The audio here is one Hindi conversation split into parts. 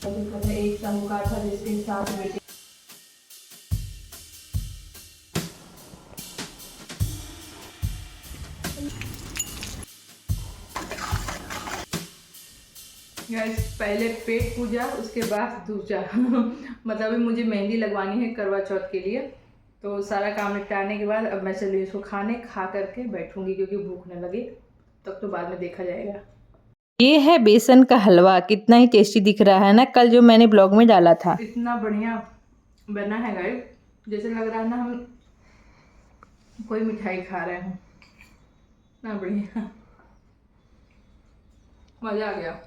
तो एक साहूकार था जिसके साथ बेटे पहले पेट पूजा उसके बाद दूजा मतलब अभी मुझे मेहंदी लगवानी है करवा चौथ के लिए। तो सारा काम निपटाने के बाद अब मैं चलिए इसको खाने खा करके बैठूंगी क्योंकि भूख न लगे, तब तो बाद में देखा जाएगा। ये है बेसन का हलवा, कितना ही टेस्टी दिख रहा है ना, कल जो मैंने ब्लॉग में डाला था। इतना बढ़िया बना है गाइस, जैसे लग रहा है ना हम कोई मिठाई खा रहे हैं, इतना बढ़िया मजा आ गया।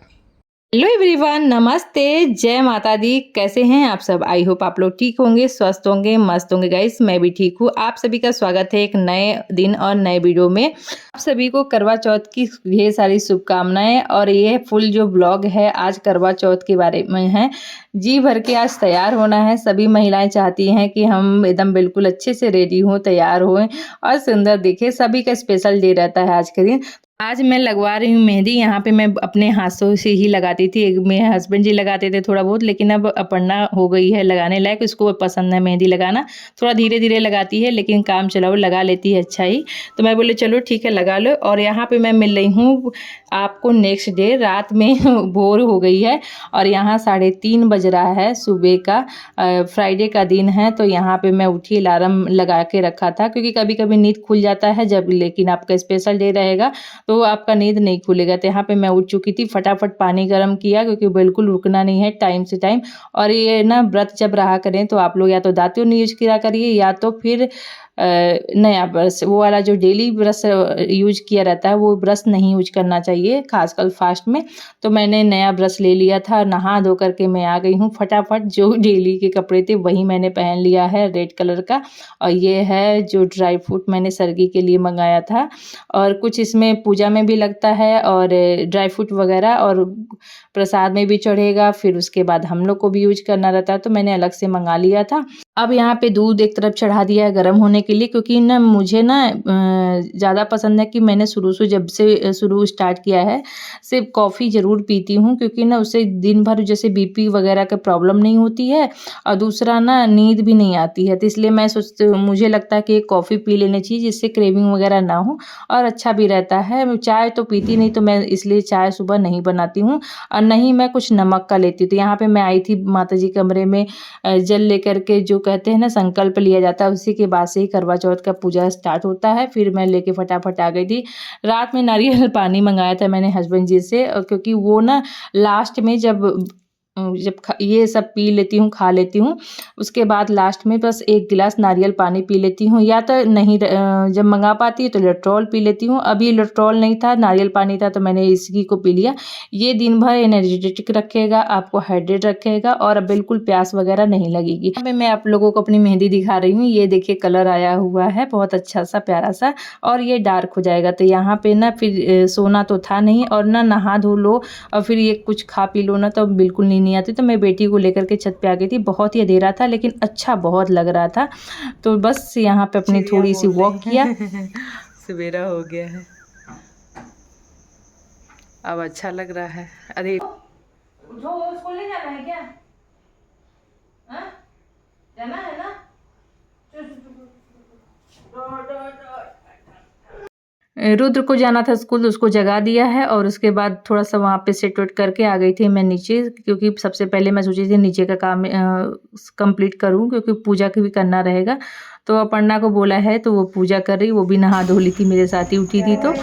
हेलो एवरीवन, नमस्ते, जय माता दी। कैसे हैं आप सब? आई होप आप लोग ठीक होंगे, स्वस्थ होंगे, मस्त होंगे। गाइस मैं भी ठीक हूँ। आप सभी का स्वागत है एक नए दिन और नए वीडियो में। आप सभी को करवा चौथ की ढेर सारी शुभकामनाएं। और ये फुल जो ब्लॉग है आज करवा चौथ के बारे में है। जी भर के आज तैयार होना है। सभी महिलाएं चाहती हैं कि हम एकदम बिल्कुल अच्छे से रेडी हों, तैयार हों और सुंदर दिखे। सभी का स्पेशल डे रहता है आज के दिन। आज मैं लगवा रही हूँ मेहंदी। यहाँ पे मैं अपने हाथों से ही लगाती थी, मेरे हस्बैंड जी लगाते थे थोड़ा बहुत, लेकिन अब अपर्णा हो गई है लगाने लायक, उसको पसंद है मेहंदी लगाना। थोड़ा धीरे धीरे लगाती है लेकिन काम चलाओ लगा लेती है अच्छा ही। तो मैं बोले चलो ठीक है लगा लो। और यहाँ पे मैं मिल रही हूँ आपको नेक्स्ट डे, रात में भोर हो गई है और यहाँ 3:30 बज रहा है सुबह का। फ्राइडे का दिन है तो यहाँ पे मैं उठी, अलार्म लगा के रखा था क्योंकि कभी कभी नींद खुल जाता है जब, लेकिन आपका स्पेशल डे रहेगा तो आपका नींद नहीं खुलेगा। तो यहाँ पे मैं उठ चुकी थी, फटाफट पानी गर्म किया क्योंकि बिल्कुल रुकना नहीं है टाइम से टाइम। और ये ना व्रत जब रहा करें तो आप लोग या तो दातुन यूज किया करिए या तो फिर नया ब्रश, वो वाला जो डेली ब्रश यूज किया रहता है वो ब्रश नहीं यूज करना चाहिए खासकर फास्ट में। तो मैंने नया ब्रश ले लिया था, नहा धो करके मैं आ गई हूँ फटाफट। जो डेली के कपड़े थे वही मैंने पहन लिया है, रेड कलर का। और ये है जो ड्राई फ्रूट मैंने सरगी के लिए मंगाया था, और कुछ इसमें पूजा में भी लगता है और ड्राई फ्रूट वगैरह और प्रसाद में भी चढ़ेगा, फिर उसके बाद हम लोग को भी यूज करना रहता है तो मैंने अलग से मंगा लिया था। अब यहाँ पे दूध एक तरफ चढ़ा दिया है गर्म होने के लिए, क्योंकि ना मुझे ना ज़्यादा पसंद है कि मैंने शुरू से जब से शुरू स्टार्ट किया है सिर्फ कॉफ़ी ज़रूर पीती हूँ, क्योंकि ना उससे दिन भर जैसे बीपी वगैरह का प्रॉब्लम नहीं होती है और दूसरा ना नींद भी नहीं आती है। तो इसलिए मैं सोचती हूँ, मुझे लगता है कि एक कॉफ़ी पी लेनी चाहिए जिससे क्रेविंग वगैरह ना हो और अच्छा भी रहता है। चाय तो पीती नहीं तो मैं इसलिए चाय सुबह नहीं बनाती हूँ और नहीं मैं कुछ नमक का लेती हूँ। तो यहाँ पे मैं आई थी माता जी कमरे में, जल लेकर के, जो कहते हैं ना संकल्प लिया जाता है, उसी के बाद से ही करवा चौथ का पूजा स्टार्ट होता है। फिर मैं लेके फटाफट आ गई थी। रात में नारियल पानी मंगाया था मैंने हस्बैंड जी से, क्योंकि वो ना लास्ट में जब ये सब पी लेती हूँ, खा लेती हूँ, उसके बाद लास्ट में बस 1 गिलास नारियल पानी पी लेती हूँ, या तो नहीं जब मंगा पाती तो इलेक्ट्रॉल पी लेती हूँ। अभी इलेक्ट्रॉल नहीं था, नारियल पानी था तो मैंने इसी को पी लिया। ये दिन भर एनर्जेटिक रखेगा, आपको हाइड्रेट रखेगा और बिल्कुल प्यास वगैरह नहीं लगेगी। अब मैं आप लोगों को अपनी मेहंदी दिखा रही हूँ। ये देखिए कलर आया हुआ है बहुत अच्छा सा प्यारा सा, और ये डार्क हो जाएगा। तो यहाँ पे ना फिर सोना तो था नहीं और ना नहा धो लो और फिर ये कुछ खा पी लो ना तो बिल्कुल नींद नहीं आती। तो मैं बेटी को लेकर के छत पे आ गई थी। बहुत ही अंधेरा था लेकिन अच्छा बहुत लग रहा था, तो बस यहाँ पे अपनी थोड़ी सी वॉक किया। सवेरा हो गया है, अब अच्छा लग रहा है। अरे जो उसको ले जाना है क्या? हाँ? जाना है ना? रुद्र को जाना था स्कूल, उसको जगा दिया है और उसके बाद थोड़ा सा वहाँ पे सेट वेट करके आ गई थी मैं नीचे, क्योंकि सबसे पहले मैं सोची थी नीचे का काम कंप्लीट करूँ क्योंकि पूजा की भी करना रहेगा। तो अपर्णा को बोला है तो वो पूजा कर रही, वो भी नहा धो ली थी, मेरे साथ ही उठी थी। तो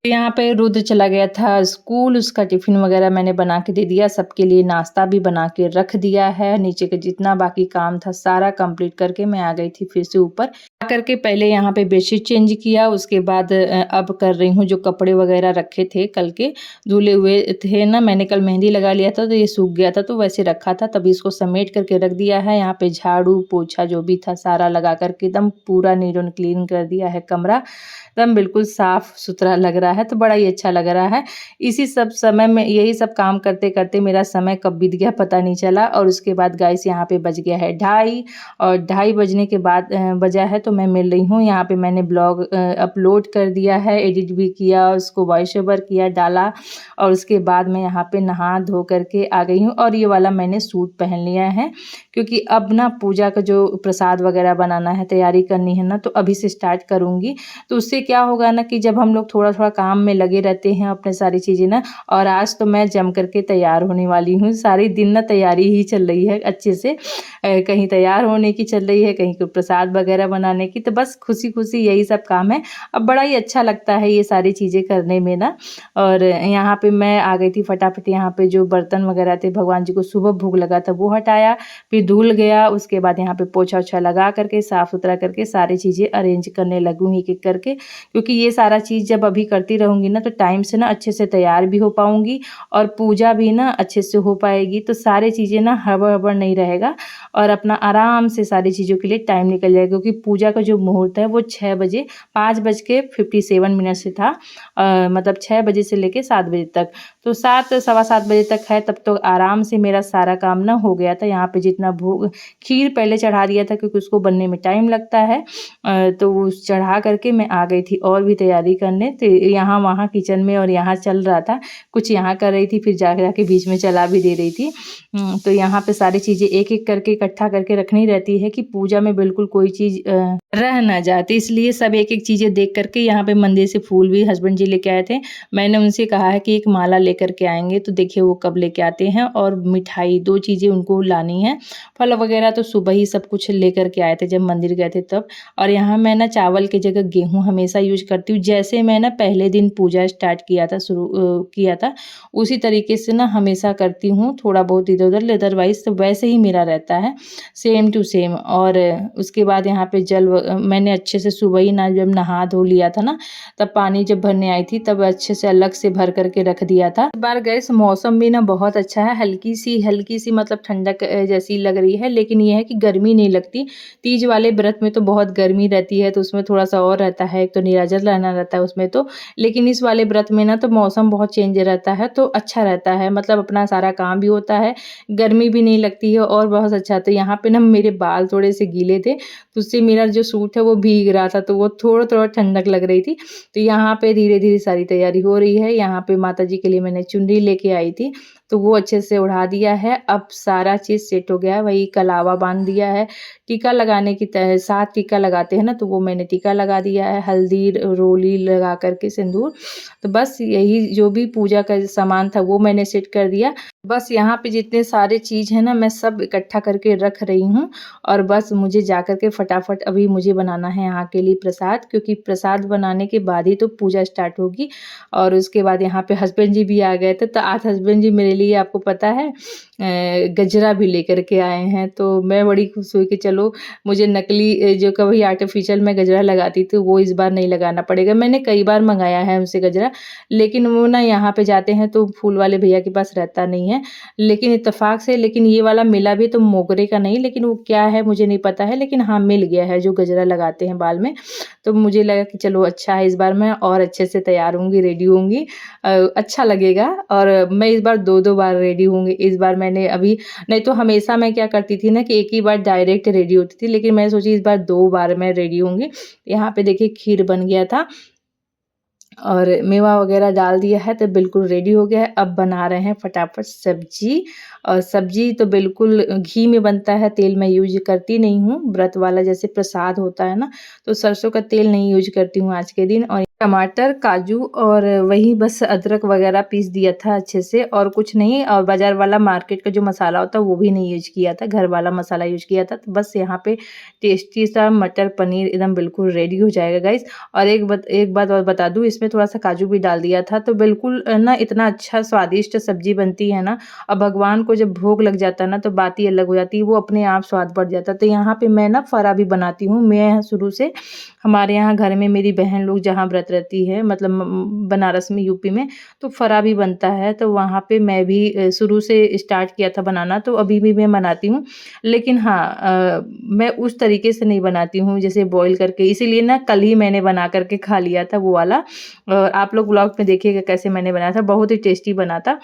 यहाँ पे रुद्र चला गया था स्कूल, उसका टिफिन वगैरह मैंने बना के दे दिया, सबके लिए नाश्ता भी बना के रख दिया है। नीचे के जितना बाकी काम था सारा कंप्लीट करके मैं आ गई थी फिर से ऊपर। आकर के पहले यहाँ पे बेडशीट चेंज किया, उसके बाद अब कर रही हूँ जो कपड़े वगैरह रखे थे कल के धुले हुए थे ना, मैंने कल मेहंदी लगा लिया था तो ये सूख गया था तो वैसे रखा था, तभी इसको समेट करके रख दिया है। यहाँ पे झाड़ू पोछा जो भी था सारा लगा करके एकदम पूरा नीट एंड क्लीन कर दिया है। कमरा एकदम बिल्कुल साफ सुथरा लग रहा है, तो बड़ा ही अच्छा लग रहा है। इसी सब समय में यही सब काम करते-करते मेरा समय कब बीत गया पता नहीं चला। और उसके बाद गाइस यहाँ पे बज गया है 2:30 और 2:30 बजने के बाद बजा है तो मैं मिल रही हूँ। यहाँ पे मैंने ब्लॉग अपलोड कर दिया है, एडिट भी किया, उसको वॉइस ओवर किया, डाला और उसके बाद मैं यहाँ पे नहा धो करके आ गई हूँ। और ये वाला मैंने सूट पहन लिया है क्योंकि अब ना पूजा का जो प्रसाद वगैरह बनाना है, तैयारी करनी है ना, तो अभी से स्टार्ट करूँगी। तो उससे क्या होगा ना कि जब हम लोग थोड़ा-थोड़ा काम में लगे रहते हैं अपने सारी चीज़ें ना, और आज तो मैं जम करके तैयार होने वाली हूँ। सारी दिन ना तैयारी ही चल रही है अच्छे से। कहीं तैयार होने की चल रही है, कहीं कोई प्रसाद वगैरह बनाने की, तो बस खुशी-खुशी यही सब काम है। अब बड़ा ही अच्छा लगता है ये सारी चीज़ें करने में ना। और यहाँ पे मैं आ गई थी फटाफट, यहाँ पे जो बर्तन वगैरह थे भगवान जी को सुबह भोग लगा था वो हटाया, फिर धुल गया। उसके बाद यहाँ पे पोछा-ओछा लगा करके साफ़ सुथरा करके सारी चीज़ें अरेंज करने लगूँ एक-एक करके, क्योंकि ये सारा चीज़ जब अभी करती रहूँगी ना तो टाइम से ना अच्छे से तैयार भी हो पाऊँगी और पूजा भी ना अच्छे से हो पाएगी। तो सारी चीज़ें ना हड़बड़-हड़बड़ नहीं रहेगा और अपना आराम से सारी चीज़ों के लिए टाइम निकल जाएगा, क्योंकि पूजा का जो मुहूर्त है वो 6 बजे 5:57 से था। मतलब 6 बजे से लेके 7 बजे तक, तो 7 सवा 7 बजे तक है, तब तो आराम से मेरा सारा काम ना हो गया था। यहाँ पे जितना भोग खीर पहले चढ़ा दिया था क्योंकि उसको बनने में टाइम लगता है, तो वो चढ़ा करके मैं आ गई थी और भी तैयारी करने। तो यहाँ वहाँ किचन में और यहाँ चल रहा था, कुछ यहाँ कर रही थी फिर जाके बीच में चला भी दे रही थी। तो यहाँ पे सारी चीज़ें एक-एक करके इकट्ठा करके रखनी रहती है कि पूजा में बिल्कुल कोई चीज़ रह ना जाए, तो इसलिए सब एक-एक चीज़ें देख करके यहाँ पे मंदिर से फूल भी हस्बैंड जी लेके आए थे। मैंने उनसे कहा है कि एक माला लेकर के आएँगे, तो देखिए वो कब लेके आते हैं, और मिठाई 2 चीज़ें उनको लानी है। फल वगैरह तो सुबह ही सब कुछ लेकर के आए थे जब मंदिर गए थे तब। और यहाँ मैं ना चावल की जगह गेहूँ हमेशा यूज़ करती हूँ। जैसे मैं ना पहले दिन पूजा स्टार्ट किया था, किया था, उसी तरीके से ना हमेशा करती हूँ। थोड़ा बहुत इधर-उधर, अदरवाइज़ तो वैसे ही मेरा रहता है सेम टू सेम। और उसके बाद यहाँ पे मैंने अच्छे से सुबह ही ना जब नहा धो लिया था ना, तब पानी जब भरने आई थी तब अच्छे से अलग से भर करके रख दिया था। इस बार गैस मौसम भी ना बहुत अच्छा है, हल्की सी मतलब ठंडक जैसी लग रही है, लेकिन ये है कि गर्मी नहीं लगती। तीज वाले व्रत में तो बहुत गर्मी रहती है, तो उसमें थोड़ा-सा और रहता है, एक तो निराजल रहना रहता है उसमें तो। लेकिन इस वाले व्रत में ना तो मौसम बहुत चेंज रहता है, तो अच्छा रहता है, मतलब अपना सारा काम भी होता है, गर्मी भी नहीं लगती है और बहुत अच्छा। तो यहाँ पे ना मेरे बाल थोड़े से गीले थे, तो उससे मेरा जो सूट है वो भीग रहा था, तो वो थोड़ा-थोड़ा ठंडक लग रही थी। तो यहाँ पे धीरे-धीरे सारी तैयारी हो रही है। यहाँ पे माताजी के लिए मैंने चुनरी लेके आई थी, तो वो अच्छे से ओढ़ा दिया है। अब सारा चीज़ सेट हो गया है, वही कलावा बाँध दिया है। टीका लगाने की 7 टीका लगाते हैं ना, तो वो मैंने टीका लगा दिया है, हल्दी, रोली लगा कर के सिंदूर। तो बस यही जो भी पूजा का सामान था वो मैंने सेट कर दिया। बस यहाँ पे जितने सारे चीज़ हैं ना, मैं सब इकट्ठा करके रख रही हूँ और बस मुझे जाकर के फटाफट अभी मुझे बनाना है यहाँ के लिए प्रसाद, क्योंकि प्रसाद बनाने के बाद ही तो पूजा स्टार्ट होगी। और उसके बाद यहाँ पे हस्बैंड जी भी आ गए थे, तो आज हस्बैंड जी मेरे लिए आपको पता है गजरा भी लेकर के आए हैं। तो मैं बड़ी खुश हुई कि चलो मुझे नकली जो कभी आर्टिफिशियल मैं गजरा लगाती थी वो इस बार नहीं लगाना पड़ेगा। मैंने कई बार मंगाया है उनसे गजरा, लेकिन वो ना यहाँ पे जाते हैं तो फूल वाले भैया के पास रहता नहीं है। लेकिन इत्तेफ़ाक से लेकिन ये वाला मिला भी, तो मोगरे का नहीं, लेकिन वो क्या है मुझे नहीं पता है, लेकिन हाँ मिल गया है जो गजरा लगाते हैं बाल में। तो मुझे लगा कि चलो अच्छा है, इस बार मैं और अच्छे से तैयार होंगी, रेडी होंगी, अच्छा लगेगा। और मैं इस बार 2-2 बार रेडी होंगी। इस बार मैंने अभी, नहीं तो हमेशा मैं क्या करती थी ना कि एक ही बार डायरेक्ट रेडी होती थी, लेकिन मैं सोची इस बार 2 बार मैं रेडी होंगी। यहाँ पे देखिए खीर बन गया था और मेवा वगैरह डाल दिया है, तो बिल्कुल रेडी हो गया है। अब बना रहे हैं फटाफट सब्जी। और सब्जी तो बिल्कुल घी में बनता है, तेल मैं यूज़ करती नहीं हूँ। व्रत वाला जैसे प्रसाद होता है ना, तो सरसों का तेल नहीं यूज़ करती हूँ आज के दिन। और टमाटर, काजू और वही बस अदरक वगैरह पीस दिया था अच्छे से, और कुछ नहीं। और बाज़ार वाला मार्केट का जो मसाला होता है वो भी नहीं यूज़ किया था, घर वाला मसाला यूज़ किया था। तो बस यहाँ पे टेस्टी सा मटर पनीर एकदम बिल्कुल रेडी हो जाएगा गाइस। और एक बात और बता दूँ, इसमें थोड़ा-सा काजू भी डाल दिया था, तो बिल्कुल ना इतना अच्छा स्वादिष्ट सब्ज़ी बनती है ना। और भगवान को जब भोग लग जाता है ना, तो बात ही अलग हो जाती है, वो अपने आप स्वाद बढ़ जाता है। तो यहाँ पे मैं ना फरा भी बनाती हूँ। मैं शुरू से हमारे यहाँ घर में मेरी बहन लोग जहाँ व्रत रहती है, मतलब बनारस में, यूपी में, तो फरा भी बनता है। तो वहाँ पे मैं भी शुरू से स्टार्ट किया था बनाना, तो अभी भी मैं बनाती हूँ। लेकिन हाँ, मैं उस तरीके से नहीं बनाती हूँ जैसे बॉईल करके, इसीलिए ना कल ही मैंने बना कर के खा लिया था वो वाला। और आप लोग व्लॉग में देखिएगा कैसे मैंने बनाया था, बहुत ही टेस्टी बना था।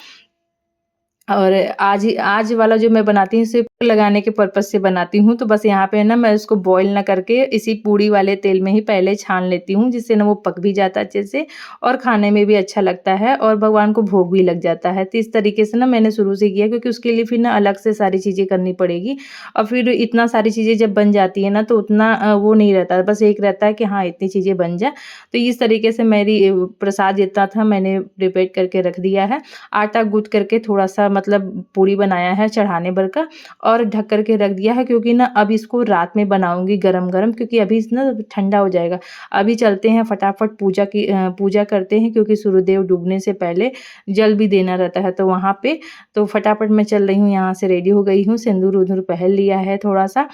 और आज वाला जो मैं बनाती हूँ सिर्फ़ लगाने के पर्पज़ से बनाती हूँ, तो बस यहाँ पे ना मैं उसको बॉयल ना करके इसी पूड़ी वाले तेल में ही पहले छान लेती हूँ, जिससे ना वो पक भी जाता है अच्छे से और खाने में भी अच्छा लगता है और भगवान को भोग भी लग जाता है। तो इस तरीके से ना मैंने शुरू से किया, क्योंकि उसके लिए फिर ना अलग से सारी चीज़ें करनी पड़ेगी और फिर इतना सारी चीज़ें जब बन जाती है ना, तो उतना वो नहीं रहता, बस एक रहता है कि हाँ, इतनी चीज़ें बन जाए। तो इस तरीके से मेरी प्रसाद जितना था मैंने प्रिपेयर करके रख दिया है। आटा गूँथ करके थोड़ा-सा मतलब पूड़ी बनाया है चढ़ाने भर का और ढक कर के रख दिया है, क्योंकि ना अब इसको रात में बनाऊँगी गरम-गरम, क्योंकि अभी ना ठंडा हो जाएगा। अभी चलते हैं फटाफट पूजा करते हैं, क्योंकि सूर्यदेव डूबने से पहले जल भी देना रहता है, तो वहाँ पे तो फटाफट मैं चल रही हूँ, यहाँ से रेडी हो गई हूँ, सिंदूर-उंदूर पहन लिया है थोड़ा-सा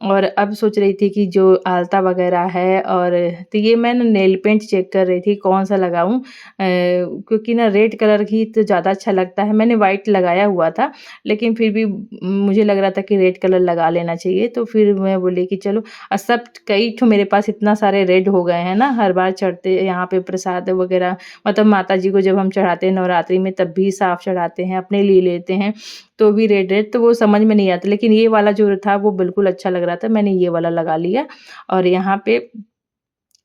और अब सोच रही थी कि जो आलता वगैरह है और तो ये मैं ना नेल पेंट चेक कर रही थी कौन-सा लगाऊँ, क्योंकि ना रेड कलर ही तो ज़्यादा अच्छा लगता है। मैंने व्हाइट लगाया हुआ था, लेकिन फिर भी मुझे लग रहा था कि रेड कलर लगा लेना चाहिए, तो फिर मैं बोली कि चलो सब कई ठो मेरे पास इतना सारे रेड हो गए हैं ना, हर बार चढ़ते यहाँ पे प्रसाद वगैरह, मतलब माता जी को जब हम चढ़ाते हैं नवरात्रि में तब भी साफ चढ़ाते हैं, अपने लिए लेते हैं, तो भी रेड रेड, तो वो समझ में नहीं आता, लेकिन ये वाला जो था वो बिल्कुल अच्छा लग रहा था, मैंने ये वाला लगा लिया। और यहाँ पे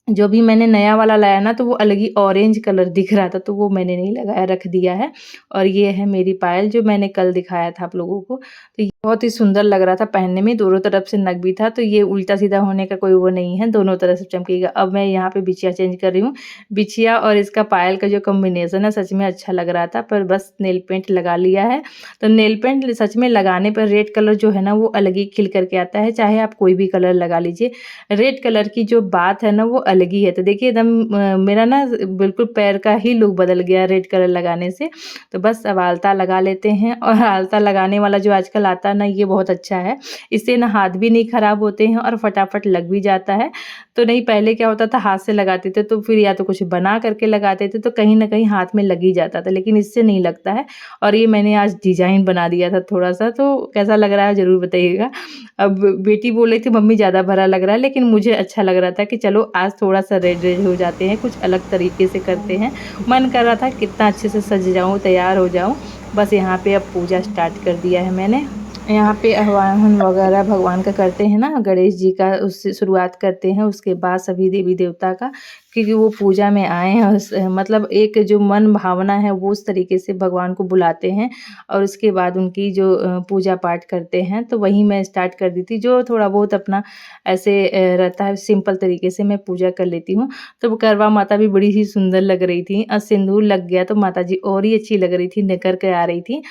जो भी मैंने नया वाला लाया ना, तो वो अलग ही ऑरेंज कलर दिख रहा था, तो वो मैंने नहीं लगाया, रख दिया है। और ये है मेरी पायल जो मैंने कल दिखाया था आप लोगों को, तो ये बहुत ही सुंदर लग रहा था पहनने में, दोनों तरफ से नग भी था, तो ये उल्टा-सीधा होने का कोई वो नहीं है, दोनों तरफ से चमकेगा। अब मैं यहाँ पे बिछिया चेंज कर रही हूँ। बिछिया और इसका पायल का जो कॉम्बिनेशन है सच में अच्छा लग रहा था, पर बस नेल पेंट लगा लिया है। तो नेल पेंट सच में लगाने पर रेड कलर जो है ना वो अलग ही खिल कर के आता है, चाहे आप कोई भी कलर लगा लीजिए। रेड कलर की जो बात है ना वो अलग ही है। तो देखिए एकदम मेरा ना बिल्कुल पैर का ही लुक बदल गया रेड कलर लगाने से। तो बस अब आलता लगा लेते हैं, और आलता लगाने वाला जो आजकल आता है ना ये बहुत अच्छा है। इससे ना हाथ भी नहीं खराब होते हैं और फटाफट लग भी जाता है। तो नहीं, पहले क्या होता था हाथ से लगाते थे तो फिर या तो कुछ बना करके लगाते थे तो कहीं न कहीं हाथ में लग ही जाता था, लेकिन इससे नहीं लगता है। और ये मैंने आज डिज़ाइन बना दिया था थोड़ा-सा, तो कैसा लग रहा है ज़रूर बताइएगा। अब बेटी बोल रही थी मम्मी ज़्यादा भरा लग रहा है, लेकिन मुझे अच्छा लग रहा था कि चलो आज थोड़ा-सा रेड-रेड हो जाते हैं, कुछ अलग तरीके से करते हैं। मन कर रहा था कितना अच्छे से सज जाऊँ, तैयार हो जाऊँ। बस यहाँ पे अब पूजा स्टार्ट कर दिया है मैंने। यहाँ पे आह्वान वगैरह भगवान का करते हैं ना, गणेश जी का उससे शुरुआत करते हैं, उसके बाद सभी देवी-देवता का, क्योंकि वो पूजा में आए हैं और मतलब एक जो मन भावना है वो उस तरीके से भगवान को बुलाते हैं और उसके बाद उनकी जो पूजा पाठ करते हैं। तो वही मैं स्टार्ट कर दी थी, जो थोड़ा बहुत अपना ऐसे रहता है सिंपल तरीके से मैं पूजा कर लेती हूँ। तो वो करवा माता भी बड़ी ही सुंदर लग रही थी और सिंदूर लग गया तो माता जी और ही अच्छी लग रही थी, निखर के आ रही थी।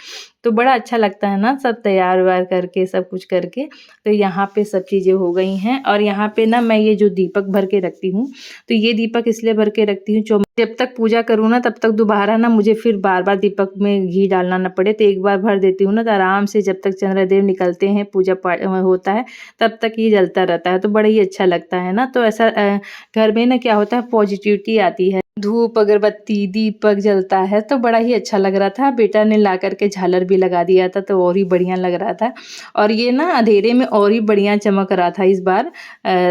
तो बड़ा अच्छा लगता है ना सब तैयार-वैयार करके, सब कुछ करके। तो यहाँ पे सब चीज़ें हो गई हैं और यहाँ पे ना मैं ये जो दीपक भर के रखती हूँ, तो ये दीपक इसलिए भर के रखती हूँ जब तक पूजा करूँ ना तब तक दोबारा ना मुझे फिर बार-बार दीपक में घी डालना ना पड़े। तो एक बार भर देती हूँ ना तो आराम से जब तक चंद्रदेव निकलते हैं, पूजा पाठ होता है, तब तक ये जलता रहता है, तो बड़ा ही अच्छा लगता है ना। तो ऐसा घर में ना क्या होता है, पॉजिटिविटी आती है। धूप, अगरबत्ती, दीपक जलता है तो बड़ा ही अच्छा लग रहा था। बेटा ने ला कर के झालर भी लगा दिया था तो और ही बढ़िया लग रहा था और ये ना अँधेरे में और ही बढ़िया चमक रहा था इस बार।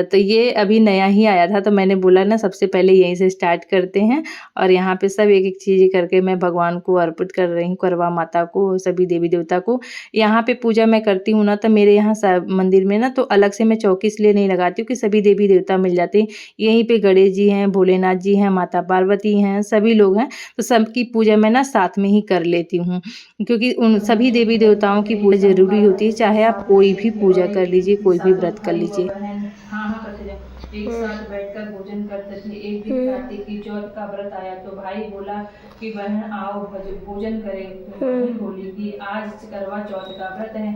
तो ये अभी नया ही आया था तो मैंने बोला ना सबसे पहले यहीं से स्टार्ट करते हैं और यहाँ पे सब एक-एक चीज़ करके मैं भगवान को अर्पित कर रही हूँ, करवा माता को, सभी देवी-देवता को। यहाँ पे पूजा मैं करती हूँ ना तो मेरे यहाँ मंदिर में ना तो अलग से मैं चौकी इसलिए नहीं लगाती हूँ कि सभी देवी-देवता मिल जाते हैं। यहीं पे गणेश जी हैं, भोलेनाथ जी हैं, माता पार्वती हैं, सभी लोग हैं, तो सबकी पूजा मैं ना साथ में ही कर लेती हूँ। क्योंकि उन सभी देवी-देवताओं की पूजा ज़रूरी होती है, चाहे आप कोई भी पूजा कर लीजिए, कोई भी व्रत कर लीजिए। हाँ, हाँ, करते जाओ। एक साथ बैठकर भोजन करते थे। एक दिन कार्तिक की चौथ का व्रत आया तो भाई बोला कि बहन आओ भोजन करें। तो बहन बोली कि आज करवा चौथ का व्रत है,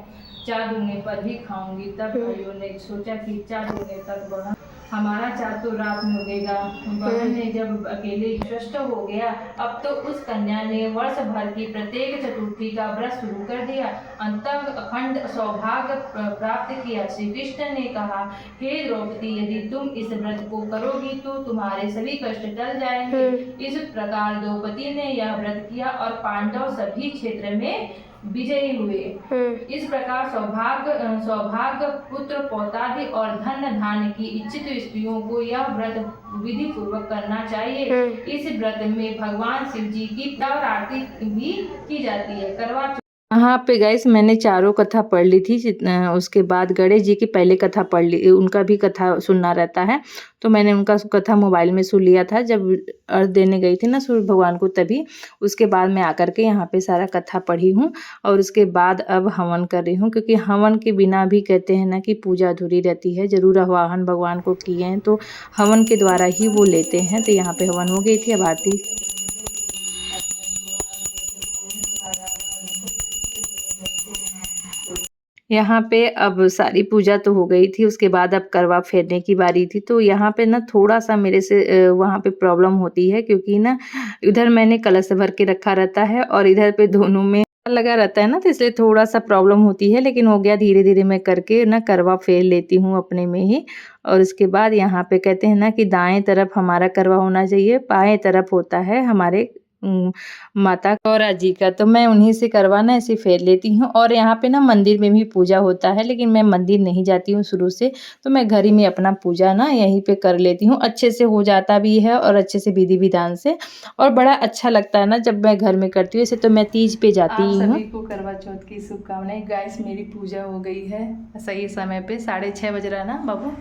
चाँद उगने पर ही खाऊँगी। तब भाइयों ने सोचा कि चाँद उगने तक वह हमारा चाँद तो रात में उगेगा। वरुण ने जब अकेले स्पष्ट हो गया, अब तो उस कन्या ने वर्ष भर की प्रत्येक चतुर्थी का व्रत शुरू कर दिया। अंततः अखंड सौभाग्य प्राप्त किया। श्री कृष्ण ने कहा, हे द्रौपदी, यदि तुम इस व्रत को करोगी तो तुम्हारे सभी कष्ट टल जाएंगे। इस प्रकार द्रौपदी ने यह व्रत किया और पांडव सभी क्षेत्र में विजयी हुए। इस प्रकार सौभाग्य पुत्र पौत्रादि और धन धान्य की इच्छित स्त्रियों को यह व्रत विधि पूर्वक करना चाहिए। इस व्रत में भगवान शिव जी की पूजा और आरती भी की जाती है। करवा यहाँ पे गाइस मैंने चारों कथा पढ़ ली थी। उसके बाद गणेश जी की पहले कथा पढ़ ली, उनका भी कथा सुनना रहता है, तो मैंने उनका कथा मोबाइल में सुन लिया था जब अर्घ देने गई थी ना सूर्य भगवान को, तभी। उसके बाद मैं आकर के यहाँ पे सारा कथा पढ़ी हूँ और उसके बाद अब हवन कर रही हूँ, क्योंकि हवन के बिना भी कहते हैं ना कि पूजा अधूरी रहती है। जरूर आवाहन भगवान को किए हैं तो हवन के द्वारा ही वो लेते हैं। तो यहाँ पे हवन हो गई थी। अब आरती यहाँ पे अब सारी पूजा तो हो गई थी। उसके बाद अब करवा फेरने की बारी थी। तो यहाँ पे ना थोड़ा सा मेरे से वहाँ पे प्रॉब्लम होती है, क्योंकि ना इधर मैंने कलश भर के रखा रहता है और इधर पे दोनों में लगा रहता है ना, तो इसलिए थोड़ा सा प्रॉब्लम होती है। लेकिन हो गया, धीरे धीरे मैं करके ना करवा फेर लेती हूँ अपने में ही। और उसके बाद यहाँ पे कहते हैं ना कि दाएं तरफ हमारा करवा होना चाहिए, बाएं तरफ होता है हमारे माता गौरा जी का। तो मैं उन्हीं से करवाना ऐसे फेर लेती हूँ। और यहाँ पे ना मंदिर में भी पूजा होता है, लेकिन मैं मंदिर नहीं जाती हूँ शुरू से, तो मैं घर ही में अपना पूजा ना यहीं पे कर लेती हूँ। अच्छे से हो जाता भी है और अच्छे से विधि विधान से, और बड़ा अच्छा लगता है ना जब मैं घर में करती हूँ। ऐसे तो मैं तीज पे जाती हूँ। सभी को करवा चौथ की शुभकामनाएं। गाइस मेरी पूजा हो गई है सही समय पे, 6:30 बज रहा है ना बाबू,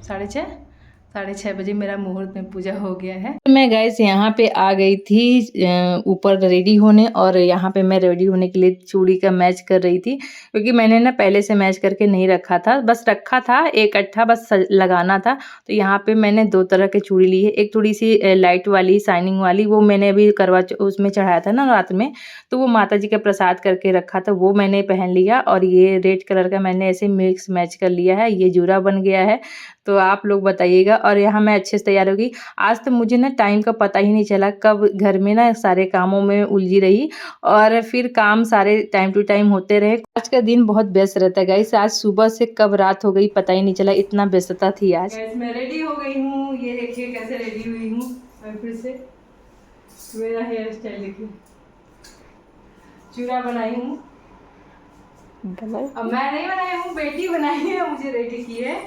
6:30 बजे मेरा मुहूर्त में पूजा हो गया है। मैं गाइस यहाँ पे आ गई थी ऊपर रेडी होने, और यहाँ पे मैं रेडी होने के लिए चूड़ी का मैच कर रही थी, क्योंकि मैंने ना पहले से मैच करके नहीं रखा था, बस रखा था एक अट्ठा बस लगाना था। तो यहाँ पे मैंने 2 तरह के चूड़ी ली है। एक थोड़ी सी लाइट वाली शाइनिंग वाली, वो मैंने अभी करवा उसमें चढ़ाया था ना रात में, तो वो माता जी का प्रसाद करके रखा था, वो मैंने पहन लिया। और ये रेड कलर का मैंने ऐसे मिक्स मैच कर लिया है, ये जूड़ा बन गया है। तो आप लोग बताइएगा। और यहाँ मैं अच्छे से तैयार हो गई। आज तो मुझे ना टाइम का पता ही नहीं चला, कब घर में ना सारे कामों में उलझी रही और फिर काम सारे टाइम टू टाइम होते रहे। आज का दिन बहुत व्यस्त रहता है गाइस। आज सुबह से कब रात हो गई पता ही नहीं चला, इतना व्यस्तता थी आज। मैं रेडी हो गई हूँ, ये देखिए कैसे रेडी हुई हूँ। और फिर से मेरा हेयर स्टाइल देखिए, चूड़ा बनाई हूँ। अब मैं नहीं बनाई हूँ, बेटी बनाई है, मुझे रेडी की है।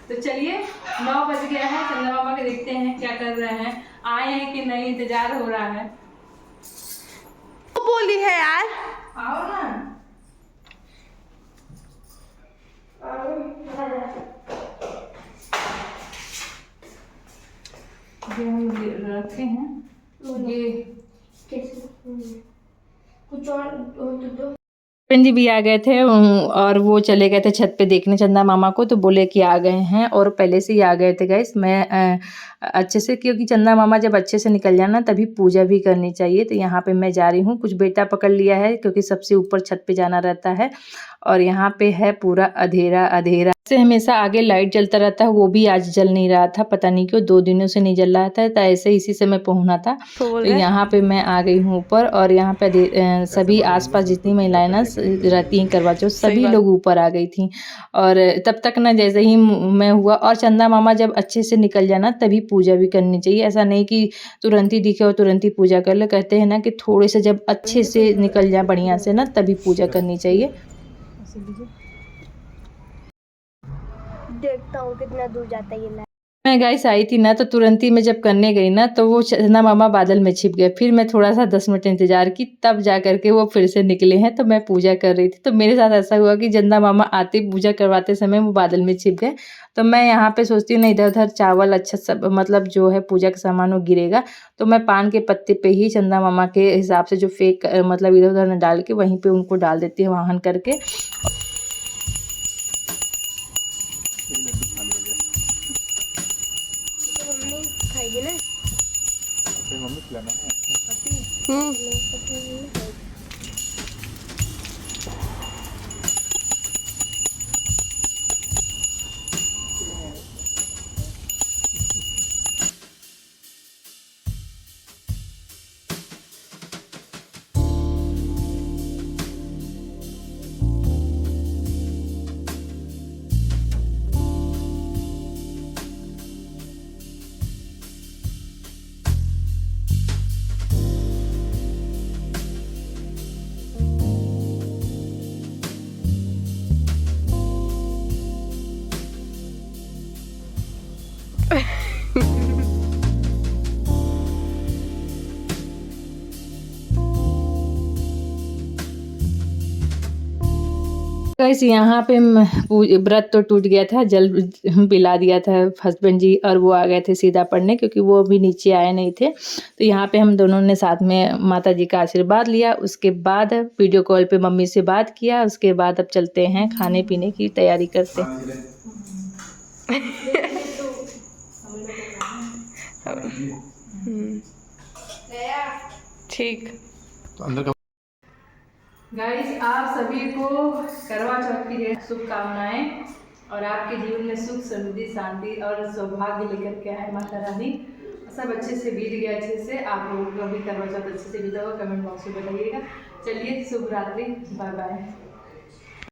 तो चलिए 9 बज गया है, चंदा मामा के देखते हैं क्या कर रहे हैं, आए हैं कि नहीं, इंतजार हो रहा है। वो बोली है यार, आओ ना। ये हम रखे हैं, ये कुछ और दो। जी भी आ गए थे और वो चले गए थे छत पे देखने चंदा मामा को, तो बोले कि आ गए हैं, और पहले से ही आ गए थे गाइस। मैं अच्छे से, क्योंकि चंदा मामा जब अच्छे से निकल जाना तभी पूजा भी करनी चाहिए। तो यहाँ पे मैं जा रही हूँ, कुछ बेटा पकड़ लिया है क्योंकि सबसे ऊपर छत पे जाना रहता है, और यहाँ पे है पूरा अंधेरा अंधेरा से। हमेशा आगे लाइट जलता रहता है, वो भी आज जल नहीं रहा था, पता नहीं क्यों 2 दिनों से नहीं जल रहा था। तो ऐसे इसी समय पहुंचना था। तो यहाँ पे मैं आ गई हूँ ऊपर, और यहाँ पे सभी आसपास जितनी महिलाएं ना रहती हैं करवा चौथ, सभी लोग ऊपर आ गई थी। और तब तक ना जैसे ही मैं हुआ, और चंदा मामा जब अच्छे से निकल जाना तभी पूजा भी करनी चाहिए। ऐसा नहीं कि तुरंत ही दिखे और तुरंत ही पूजा कर ले। कहते हैं ना कि थोड़े से जब अच्छे से निकल जाए बढ़िया से ना, तभी पूजा करनी चाहिए। देखता हूँ कितना दूर जाता है ये। मैं गाइस आई थी ना, तो तुरंत ही मैं जब करने गई ना, तो वो चंदा मामा बादल में छिप गए। फिर मैं थोड़ा सा 10 मिनट इंतजार की, तब जा करके वो फिर से निकले हैं। तो मैं पूजा कर रही थी, तो मेरे साथ ऐसा हुआ कि चंदा मामा आते पूजा करवाते समय वो बादल में छिप गए। तो मैं यहाँ पे सोचती हूँ ना, इधर उधर चावल अच्छा सब मतलब जो है पूजा का सामान वो गिरेगा, तो मैं पान के पत्ते पे ही चंदा मामा के हिसाब से जो फेक मतलब इधर उधर न डाल के वहीं पे उनको डाल देती हूँ वाहन करके। मम्मी खिलाना है। गाइस यहाँ पे व्रत तो टूट गया था, जल पिला दिया था हस्बैंड जी और वो आ गए थे सीधा पढ़ने, क्योंकि वो भी नीचे आए नहीं थे। तो यहाँ पे हम दोनों ने साथ में माता जी का आशीर्वाद लिया। उसके बाद वीडियो कॉल पे मम्मी से बात किया। उसके बाद अब चलते हैं खाने पीने की तैयारी करते हैं। ठीक। तो अंदर का गाइस आप सभी को करवा चौथ की शुभकामनाएं और आपके जीवन में सुख समृद्धि शांति और सौभाग्य लेकर के आए माता रानी। सब अच्छे से बीत गया, अच्छे से आप लोगों को भी करवा चौथ अच्छे से बीता होगा, कमेंट बॉक्स में बताइएगा। चलिए शुभ रात्रि, बाय बाय।